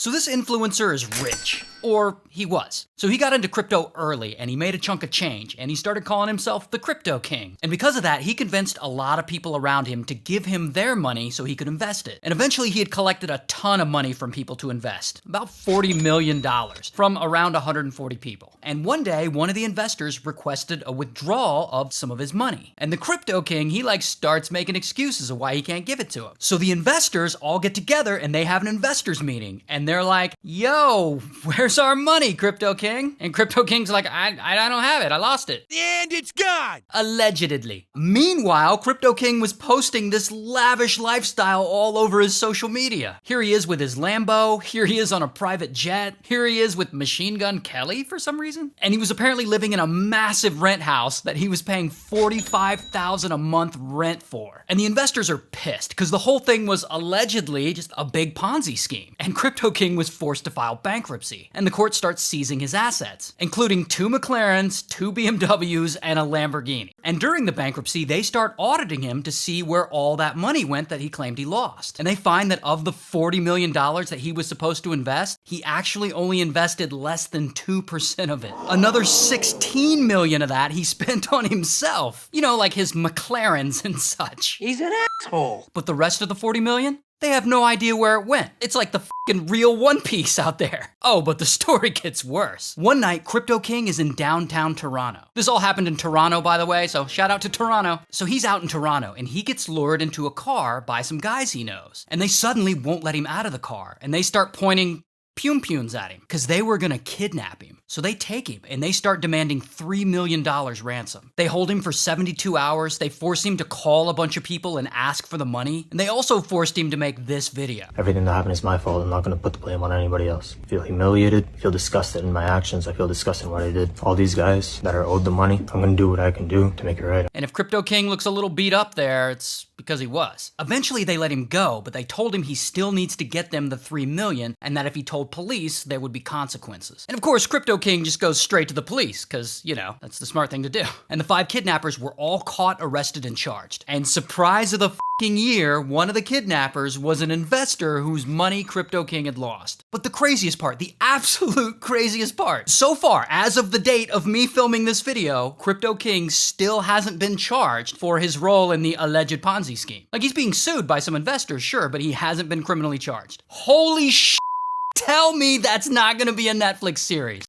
So this influencer is rich. Or he was. So he got into crypto early and he made a chunk of change and he started calling himself the Crypto King. And because of that, he convinced a lot of people around him to give him their money so he could invest it. And eventually he had collected a ton of money from people to invest. About $40 million from around 140 people. And one day, one of the investors requested a withdrawal of some of his money. And the Crypto King, he starts making excuses of why he can't give it to him. So the investors all get together and they have an investors meeting. And they're like, yo, where's our money, Crypto King? And Crypto King's like, I don't have it. I lost it. And it's gone! Allegedly. Meanwhile, Crypto King was posting this lavish lifestyle all over his social media. Here he is with his Lambo. Here he is on a private jet. Here he is with Machine Gun Kelly for some reason. And he was apparently living in a massive rent house that he was paying $45,000 a month rent for. And the investors are pissed because the whole thing was allegedly just a big Ponzi scheme. And Crypto King was forced to file bankruptcy. And the court starts seizing his assets, including 2 McLarens, 2 BMWs, and a Lamborghini. And during the bankruptcy, they start auditing him to see where all that money went that he claimed he lost. And they find that of the $40 million that he was supposed to invest, he actually only invested less than 2% of it. Another $16 million of that he spent on himself. You know, like his McLarens and such. He's an asshole. But the rest of the $40 million? They have no idea where it went. It's like the fucking real One Piece out there. Oh, but the story gets worse. One night, Crypto King is in downtown Toronto. This all happened in Toronto, by the way, so shout out to Toronto. So he's out in Toronto, and he gets lured into a car by some guys he knows. And they suddenly won't let him out of the car, and they start pointing punes at him because they were gonna kidnap him. So they take him and they start demanding $3 million ransom. They hold him for 72 hours. They force him to call a bunch of people and ask for the money. And they also forced him to make this video. Everything that happened is my fault. I'm not going to put the blame on anybody else. I feel humiliated. I feel disgusted in my actions. I feel disgusted in what I did. All these guys that are owed the money, I'm going to do what I can do to make it right. And if Crypto King looks a little beat up there, it's because he was. Eventually they let him go, but they told him he still needs to get them the $3 million and that if he told police, there would be consequences. And of course, Crypto King just goes straight to the police because, you know, that's the smart thing to do. And the 5 kidnappers were all caught, arrested, and charged. And surprise of the fucking year, one of the kidnappers was an investor whose money Crypto King had lost. But the craziest part, the absolute craziest part, so far, as of the date of me filming this video, Crypto King still hasn't been charged for his role in the alleged Ponzi scheme. Like, he's being sued by some investors, sure, but he hasn't been criminally charged. Holy shit! Tell me that's not gonna be a Netflix series.